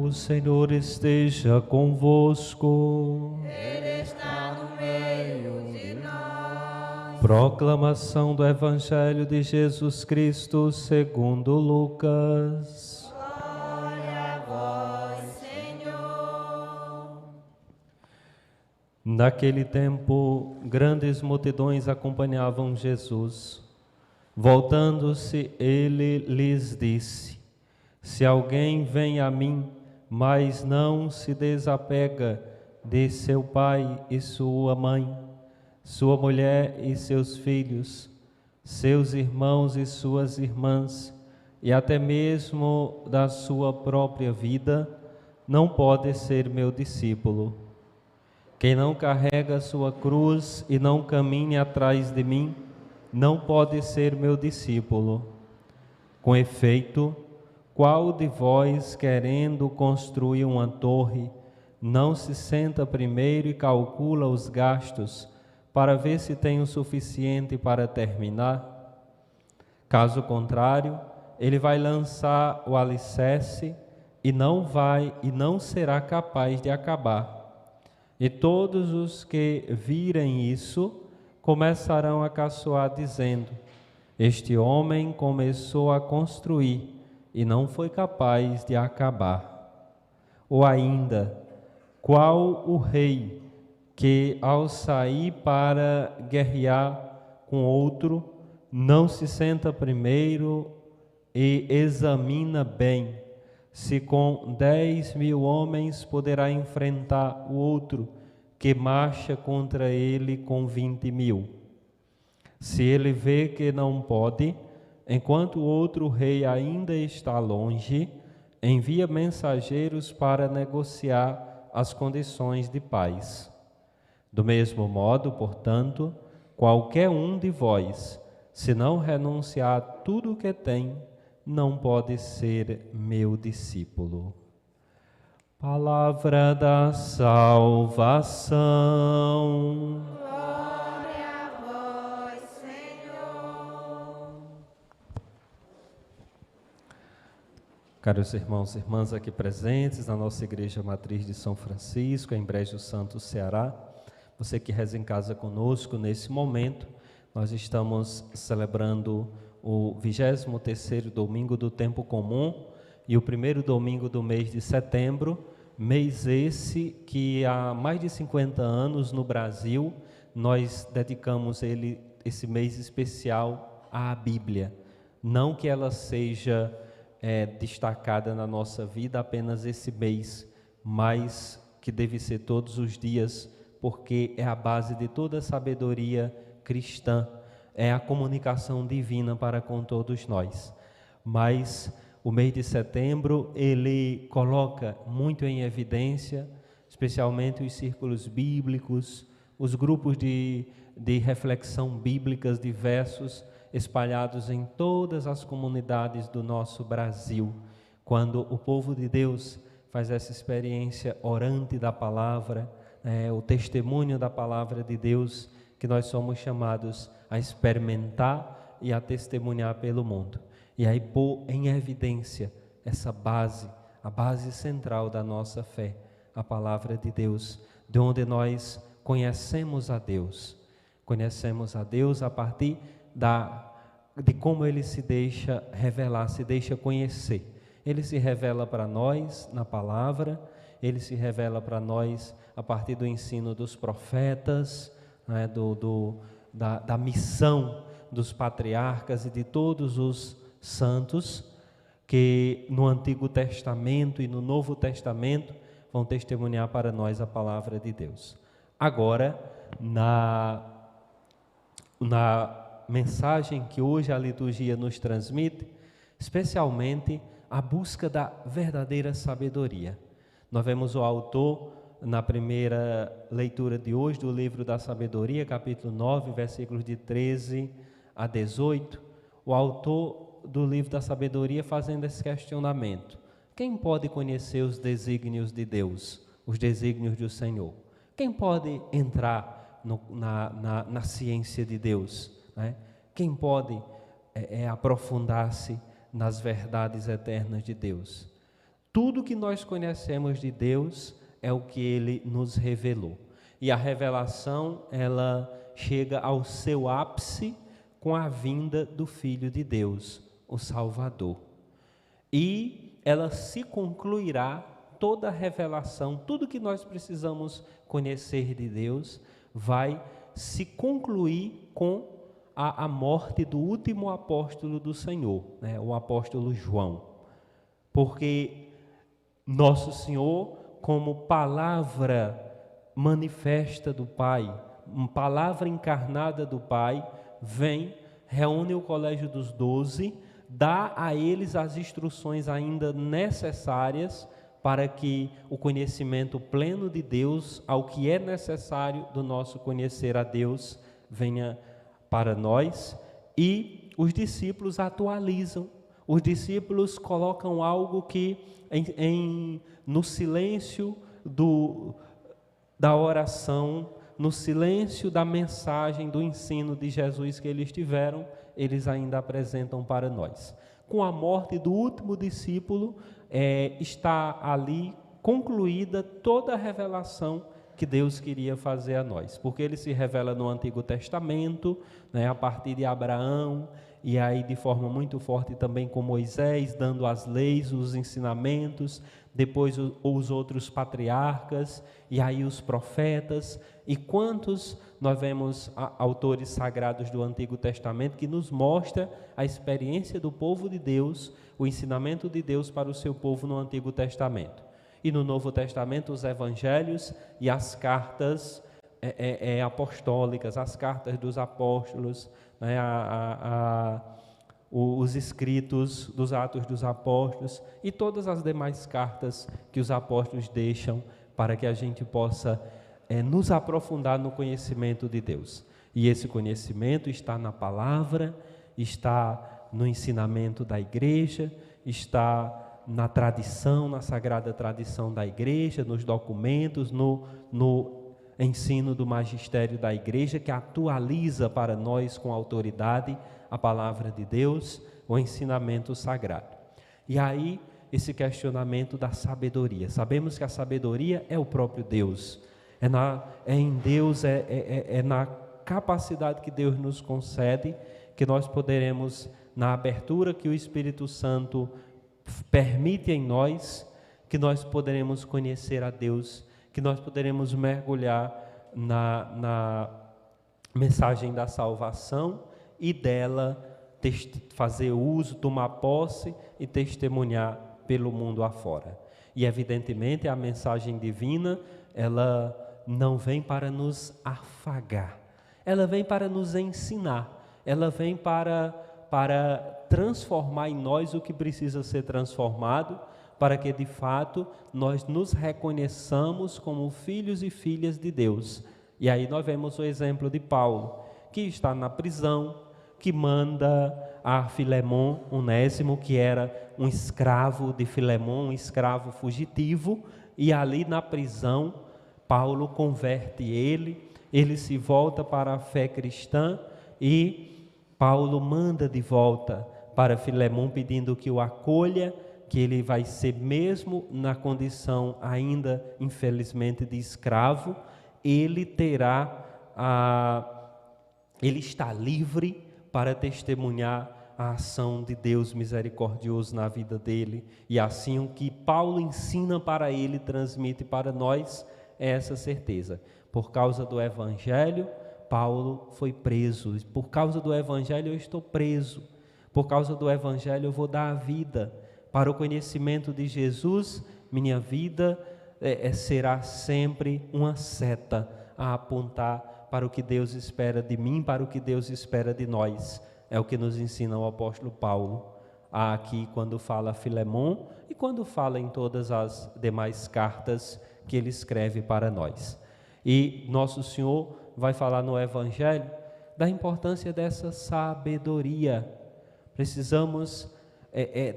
O Senhor esteja convosco. Ele está no meio de nós. Proclamação do Evangelho de Jesus Cristo segundo Lucas. Glória a vós, Senhor. Naquele tempo, grandes multidões acompanhavam Jesus. Voltando-se, ele lhes disse: Se alguém vem a mim, mas não se desapega de seu pai e sua mãe, sua mulher e seus filhos, seus irmãos e suas irmãs, e até mesmo da sua própria vida, não pode ser meu discípulo. Quem não carrega sua cruz e não caminha atrás de mim, não pode ser meu discípulo. Com efeito, qual de vós, querendo construir uma torre, não se senta primeiro e calcula os gastos para ver se tem o suficiente para terminar? Caso contrário, ele vai lançar o alicerce e não será capaz de acabar. E todos os que virem isso começarão a caçoar, dizendo: Este homem começou a construir e não foi capaz de acabar. Ou ainda, qual o rei que, ao sair para guerrear com outro, não se senta primeiro e examina bem se com 10.000 homens poderá enfrentar o outro que marcha contra ele com 20.000? Se ele vê que não pode, enquanto o outro rei ainda está longe, envia mensageiros para negociar as condições de paz. Do mesmo modo, portanto, qualquer um de vós, se não renunciar a tudo o que tem, não pode ser meu discípulo. Palavra da salvação. Glória a vós, Senhor. Caros irmãos e irmãs aqui presentes na nossa Igreja Matriz de São Francisco, em Brejo Santo, Ceará, você que reza em casa conosco nesse momento, nós estamos celebrando o 23º domingo do tempo comum e o primeiro domingo do mês de setembro, mês esse que há mais de 50 anos no Brasil nós dedicamos esse mês especial à Bíblia. Não que ela seja destacada na nossa vida apenas esse mês, mas que deve ser todos os dias, porque é a base de toda a sabedoria cristã, é a comunicação divina para com todos nós. Mas o mês de setembro, ele coloca muito em evidência, especialmente os círculos bíblicos, os grupos de reflexão bíblicas diversos, espalhados em todas as comunidades do nosso Brasil, quando o povo de Deus faz essa experiência orante da palavra, o testemunho da palavra de Deus, que nós somos chamados a experimentar e a testemunhar pelo mundo. E aí pôr em evidência essa base, a base central da nossa fé, a palavra de Deus, de onde nós conhecemos a Deus. Conhecemos a Deus a partir de como Ele se deixa revelar, se deixa conhecer. Ele se revela para nós na palavra, Ele se revela para nós a partir do ensino dos profetas, né, da missão dos patriarcas e de todos os santos que no Antigo Testamento e no Novo Testamento vão testemunhar para nós a palavra de Deus. Agora, na mensagem que hoje a liturgia nos transmite, especialmente a busca da verdadeira sabedoria. Nós vemos o autor na primeira leitura de hoje do livro da sabedoria, capítulo 9, versículos de 13 a 18, o autor do livro da sabedoria fazendo esse questionamento: quem pode conhecer os desígnios de Deus, os desígnios do Senhor? Quem pode entrar na ciência de Deus, né? Quem pode aprofundar-se nas verdades eternas de Deus? tudo que nós conhecemos de Deus é o que Ele nos revelou. E a revelação, ela chega ao seu ápice com a vinda do Filho de Deus, o Salvador. E ela se concluirá, toda a revelação, tudo que nós precisamos conhecer de Deus, vai se concluir com a morte do último apóstolo do Senhor, né, o apóstolo João. Porque nosso Senhor, como palavra manifesta do Pai, palavra encarnada do Pai, vem, reúne o colégio dos 12, dá a eles as instruções ainda necessárias para que o conhecimento pleno de Deus, ao que é necessário do nosso conhecer a Deus, venha para nós. E os discípulos atualizam, os discípulos colocam algo que no silêncio da oração, no silêncio da mensagem, do ensino de Jesus que eles tiveram, eles ainda apresentam para nós. Com a morte do último discípulo, está ali concluída toda a revelação que Deus queria fazer a nós, porque ele se revela no Antigo Testamento, né, a partir de Abraão, e aí de forma muito forte também com Moisés, dando as leis, os ensinamentos, depois os outros patriarcas, e aí os profetas, e quantos nós vemos autores sagrados do Antigo Testamento que nos mostra a experiência do povo de Deus, o ensinamento de Deus para o seu povo no Antigo Testamento. E no Novo Testamento, os evangelhos e as cartas apostólicas, as cartas dos apóstolos, né, os escritos dos Atos dos Apóstolos e todas as demais cartas que os apóstolos deixam para que a gente possa nos aprofundar no conhecimento de Deus. E esse conhecimento está na palavra, está no ensinamento da igreja, está na tradição, na sagrada tradição da igreja, nos documentos, no ensino do magistério da igreja, que atualiza para nós com autoridade a palavra de Deus, o ensinamento sagrado. E aí, esse questionamento da sabedoria. Sabemos que a sabedoria é o próprio Deus, é em Deus, é na capacidade que Deus nos concede, que nós poderemos, na abertura que o Espírito Santo permite em nós, que nós poderemos conhecer a Deus, que nós poderemos mergulhar na mensagem da salvação e dela fazer uso, tomar posse e testemunhar pelo mundo afora. E evidentemente a mensagem divina, ela não vem para nos afagar, ela vem para nos ensinar, ela vem para transformar em nós o que precisa ser transformado, para que de fato nós nos reconheçamos como filhos e filhas de Deus. E aí nós vemos o exemplo de Paulo, que está na prisão, que manda a Filemon, Onésimo, que era um escravo de Filemon, um escravo fugitivo, e ali na prisão Paulo converte ele se volta para a fé cristã, e Paulo manda de volta para Filemon pedindo que o acolha, que ele vai ser, mesmo na condição ainda infelizmente de escravo, ele está livre para testemunhar a ação de Deus misericordioso na vida dele. E assim o que Paulo ensina para ele, transmite para nós, é essa certeza. Por causa do Evangelho, Paulo foi preso. Por causa do Evangelho eu estou preso. Por causa do Evangelho eu vou dar a vida. Para o conhecimento de Jesus, minha vida será sempre uma seta a apontar para o que Deus espera de mim, para o que Deus espera de nós. É o que nos ensina o apóstolo Paulo, aqui quando fala a Filemon e quando fala em todas as demais cartas que ele escreve para nós. E nosso Senhor vai falar no Evangelho da importância dessa sabedoria. Precisamos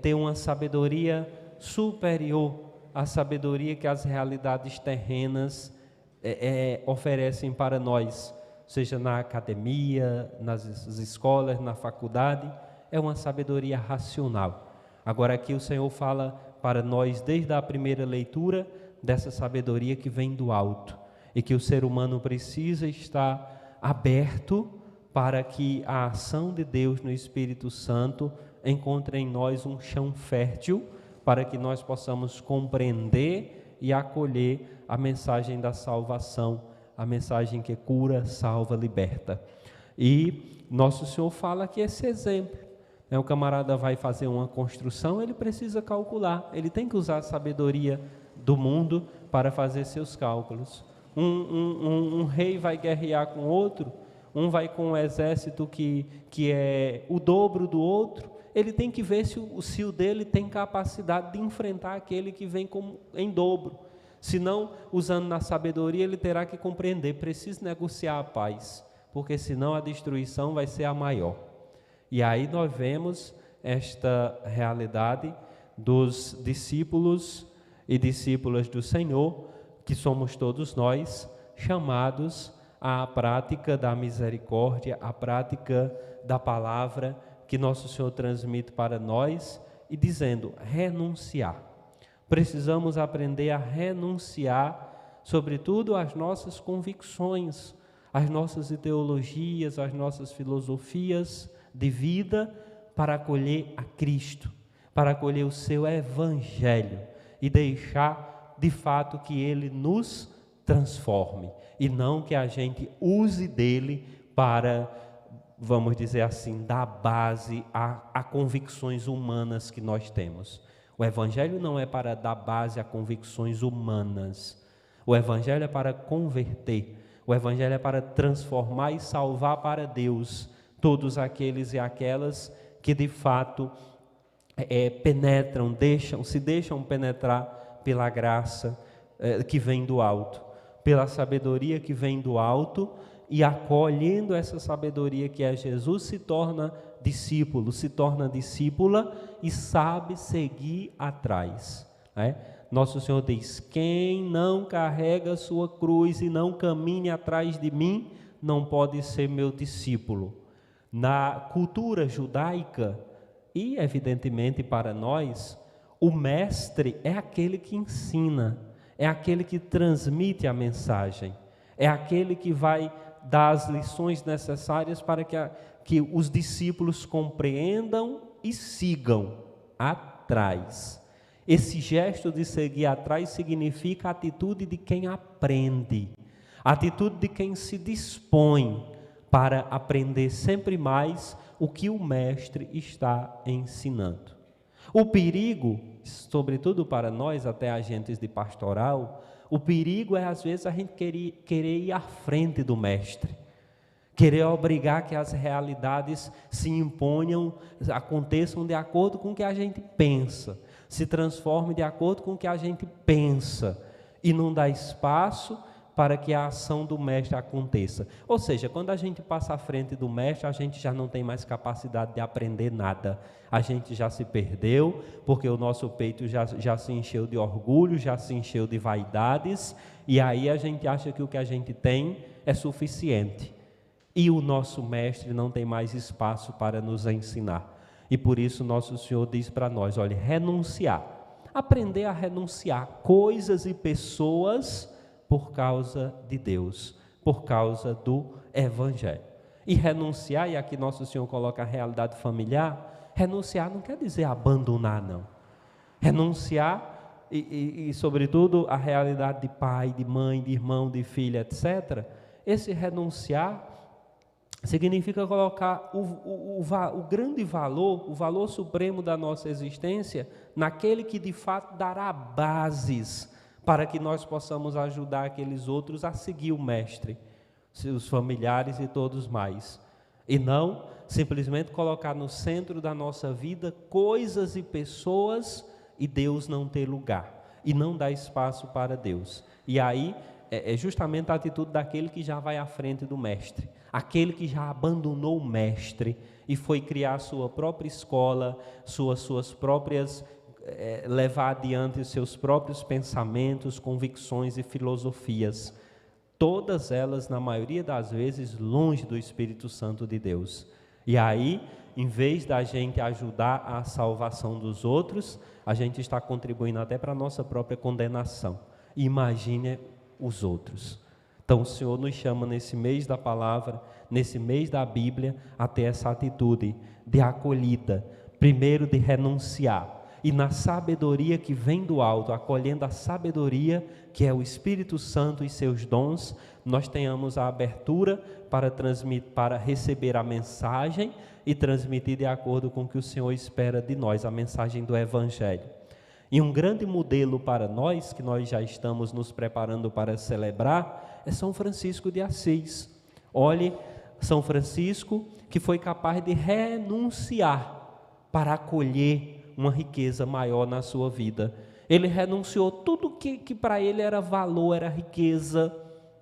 ter uma sabedoria superior à sabedoria que as realidades terrenas oferecem para nós, seja na academia, nas escolas, na faculdade. É uma sabedoria racional. Agora aqui o Senhor fala para nós desde a primeira leitura dessa sabedoria que vem do alto e que o ser humano precisa estar aberto para que a ação de Deus no Espírito Santo encontre em nós um chão fértil para que nós possamos compreender e acolher a mensagem da salvação, a mensagem que cura, salva, liberta. E Nosso Senhor fala que esse exemplo, o camarada vai fazer uma construção, ele precisa calcular, ele tem que usar a sabedoria do mundo para fazer seus cálculos. Um rei vai guerrear com outro, um vai com um exército que é o dobro do outro, ele tem que ver se o dele tem capacidade de enfrentar aquele que vem em dobro. Senão, usando na sabedoria, ele terá que compreender, precisa negociar a paz, porque senão a destruição vai ser a maior. E aí nós vemos esta realidade dos discípulos e discípulas do Senhor, que somos todos nós, chamados à prática da misericórdia, à prática da palavra que Nosso Senhor transmite para nós, e dizendo, renunciar. Precisamos aprender a renunciar, sobretudo às nossas convicções, às nossas ideologias, às nossas filosofias de vida, para acolher a Cristo, para acolher o seu Evangelho e deixar de fato que Ele nos transforme e não que a gente use dele para, vamos dizer assim, dar base a convicções humanas que nós temos. O Evangelho não é para dar base a convicções humanas, o Evangelho é para converter, o Evangelho é para transformar e salvar para Deus todos aqueles e aquelas que de fato penetram, se deixam penetrar pela graça que vem do alto, pela sabedoria que vem do alto, e acolhendo essa sabedoria que é Jesus, se torna discípulo, se torna discípula e sabe seguir atrás. Nosso Senhor diz, quem não carrega sua cruz e não caminhe atrás de mim, não pode ser meu discípulo. Na cultura judaica, e evidentemente para nós, o mestre é aquele que ensina, é aquele que transmite a mensagem, é aquele que vai dar as lições necessárias para que os discípulos compreendam e sigam atrás. Esse gesto de seguir atrás significa a atitude de quem aprende, a atitude de quem se dispõe para aprender sempre mais o que o mestre está ensinando. O perigo, sobretudo para nós, até agentes de pastoral, o perigo é às vezes a gente querer ir à frente do mestre, querer obrigar que as realidades se imponham, aconteçam de acordo com o que a gente pensa, se transformem de acordo com o que a gente pensa, e não dá espaço para que a ação do mestre aconteça. Ou seja, quando a gente passa à frente do mestre, a gente já não tem mais capacidade de aprender nada. A gente já se perdeu, porque o nosso peito já se encheu de orgulho, já se encheu de vaidades, e aí a gente acha que o que a gente tem é suficiente. E o nosso mestre não tem mais espaço para nos ensinar. E por isso nosso Senhor diz para nós, olha, renunciar. Aprender a renunciar coisas e pessoas por causa de Deus, por causa do Evangelho. E renunciar, e aqui nosso Senhor coloca a realidade familiar, renunciar não quer dizer abandonar, não. Renunciar, e sobretudo a realidade de pai, de mãe, de irmão, de filha, etc. Esse renunciar significa colocar o grande valor, o valor supremo da nossa existência, naquele que de fato dará bases para que nós possamos ajudar aqueles outros a seguir o mestre, seus familiares e todos mais. E não simplesmente colocar no centro da nossa vida coisas e pessoas e Deus não ter lugar, e não dar espaço para Deus. E aí é justamente a atitude daquele que já vai à frente do mestre, aquele que já abandonou o mestre e foi criar sua própria escola, suas próprias levar adiante os seus próprios pensamentos, convicções e filosofias, todas elas, na maioria das vezes, longe do Espírito Santo de Deus. E aí, em vez da gente ajudar a salvação dos outros, a gente está contribuindo até para a nossa própria condenação. Imagine os outros. Então o Senhor nos chama nesse mês da palavra, nesse mês da Bíblia, a ter essa atitude de acolhida, primeiro de renunciar, e na sabedoria que vem do alto, acolhendo a sabedoria que é o Espírito Santo e seus dons, nós tenhamos a abertura para receber a mensagem e transmitir de acordo com o que o Senhor espera de nós, a mensagem do Evangelho. E um grande modelo para nós, que nós já estamos nos preparando para celebrar, é São Francisco de Assis. Olhe, São Francisco, que foi capaz de renunciar para acolher uma riqueza maior na sua vida. Ele renunciou tudo que para ele era valor, era riqueza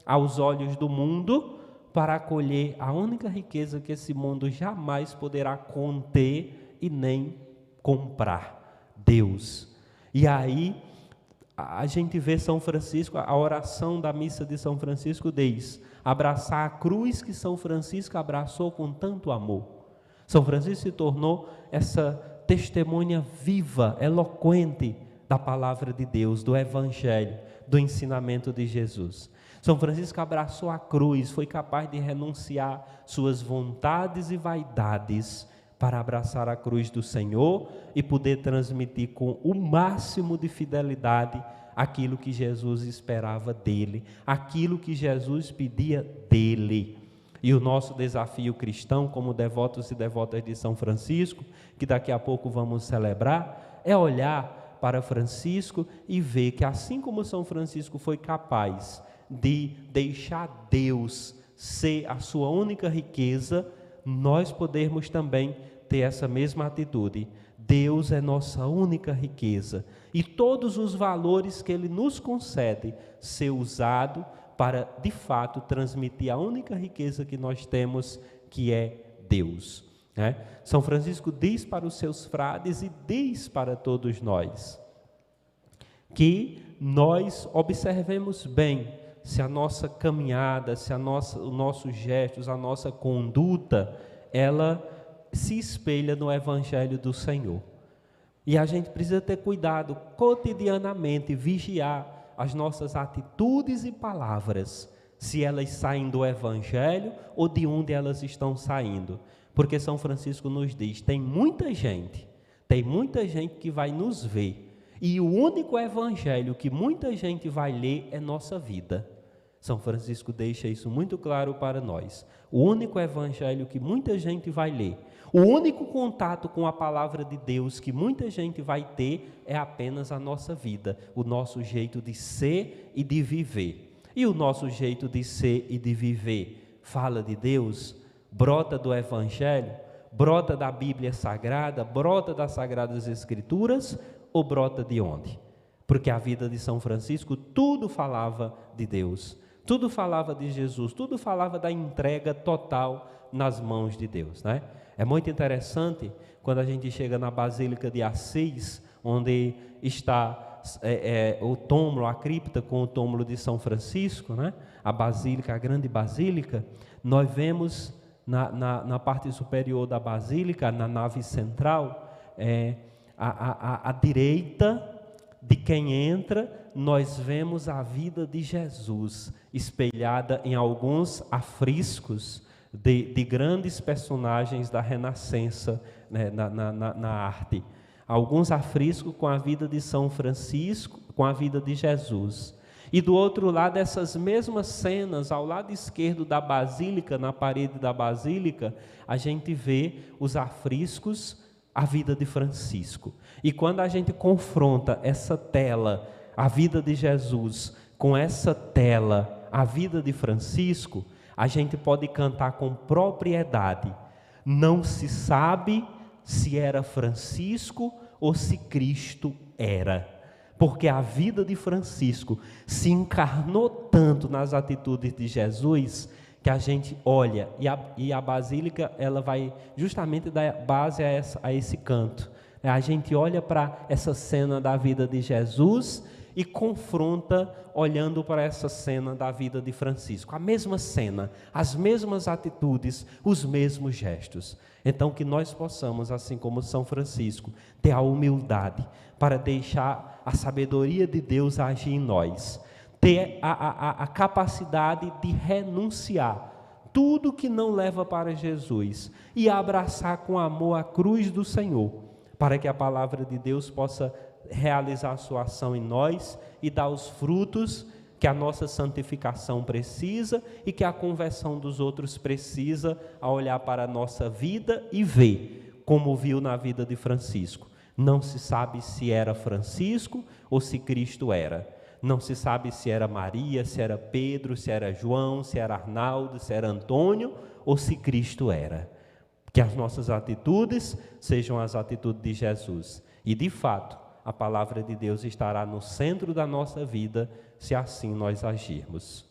aos olhos do mundo, para acolher a única riqueza que esse mundo jamais poderá conter e nem comprar: Deus. E aí a gente vê São Francisco, a oração da missa de São Francisco diz: abraçar a cruz que São Francisco abraçou com tanto amor. São Francisco se tornou essa testemunha viva, eloquente da palavra de Deus, do Evangelho, do ensinamento de Jesus. São Francisco abraçou a cruz, foi capaz de renunciar suas vontades e vaidades para abraçar a cruz do Senhor e poder transmitir com o máximo de fidelidade aquilo que Jesus esperava dele, aquilo que Jesus pedia dele. E o nosso desafio cristão, como devotos e devotas de São Francisco, que daqui a pouco vamos celebrar, é olhar para Francisco e ver que assim como São Francisco foi capaz de deixar Deus ser a sua única riqueza, nós podemos também ter essa mesma atitude. Deus é nossa única riqueza e todos os valores que Ele nos concede ser usado para, de fato, transmitir a única riqueza que nós temos, que é Deus. São Francisco diz para os seus frades e diz para todos nós que nós observemos bem se a nossa caminhada, se os nossos gestos, a nossa conduta, ela se espelha no Evangelho do Senhor. E a gente precisa ter cuidado cotidianamente, vigiar as nossas atitudes e palavras, se elas saem do Evangelho ou de onde elas estão saindo. Porque São Francisco nos diz, tem muita gente que vai nos ver, e o único Evangelho que muita gente vai ler é nossa vida. São Francisco deixa isso muito claro para nós. O único Evangelho que muita gente vai ler, o único contato com a palavra de Deus que muita gente vai ter é apenas a nossa vida, o nosso jeito de ser e de viver. E o nosso jeito de ser e de viver fala de Deus, brota do Evangelho, brota da Bíblia Sagrada, brota das Sagradas Escrituras, ou brota de onde? Porque a vida de São Francisco tudo falava de Deus, tudo falava de Jesus, tudo falava da entrega total nas mãos de Deus, né? É muito interessante quando a gente chega na Basílica de Assis, onde está o túmulo, a cripta com o túmulo de São Francisco, né? A basílica, a grande basílica. Nós vemos na parte superior da basílica, na nave central, à direita de quem entra, nós vemos a vida de Jesus espelhada em alguns afrescos de grandes personagens da Renascença, né, na arte. Alguns afrescos com a vida de São Francisco, com a vida de Jesus. E do outro lado, essas mesmas cenas, ao lado esquerdo da basílica, na parede da basílica, a gente vê os afrescos, a vida de Francisco. E quando a gente confronta essa tela, a vida de Jesus, com essa tela, a vida de Francisco, a gente pode cantar com propriedade: não se sabe se era Francisco ou se Cristo era, porque a vida de Francisco se encarnou tanto nas atitudes de Jesus, que a gente olha, e a basílica ela vai justamente dar base a esse canto. A gente olha para essa cena da vida de Jesus e confronta olhando para essa cena da vida de Francisco. A mesma cena, as mesmas atitudes, os mesmos gestos. Então que nós possamos, assim como São Francisco, ter a humildade para deixar a sabedoria de Deus agir em nós. Ter a capacidade de renunciar tudo que não leva para Jesus e abraçar com amor a cruz do Senhor, para que a palavra de Deus possa realizar a sua ação em nós e dar os frutos que a nossa santificação precisa e que a conversão dos outros precisa, a olhar para a nossa vida e ver, como viu na vida de Francisco. Não se sabe se era Francisco ou se Cristo era. Não se sabe se era Maria, se era Pedro, se era João, se era Arnaldo, se era Antônio ou se Cristo era. Que as nossas atitudes sejam as atitudes de Jesus. E de fato, a palavra de Deus estará no centro da nossa vida, se assim nós agirmos.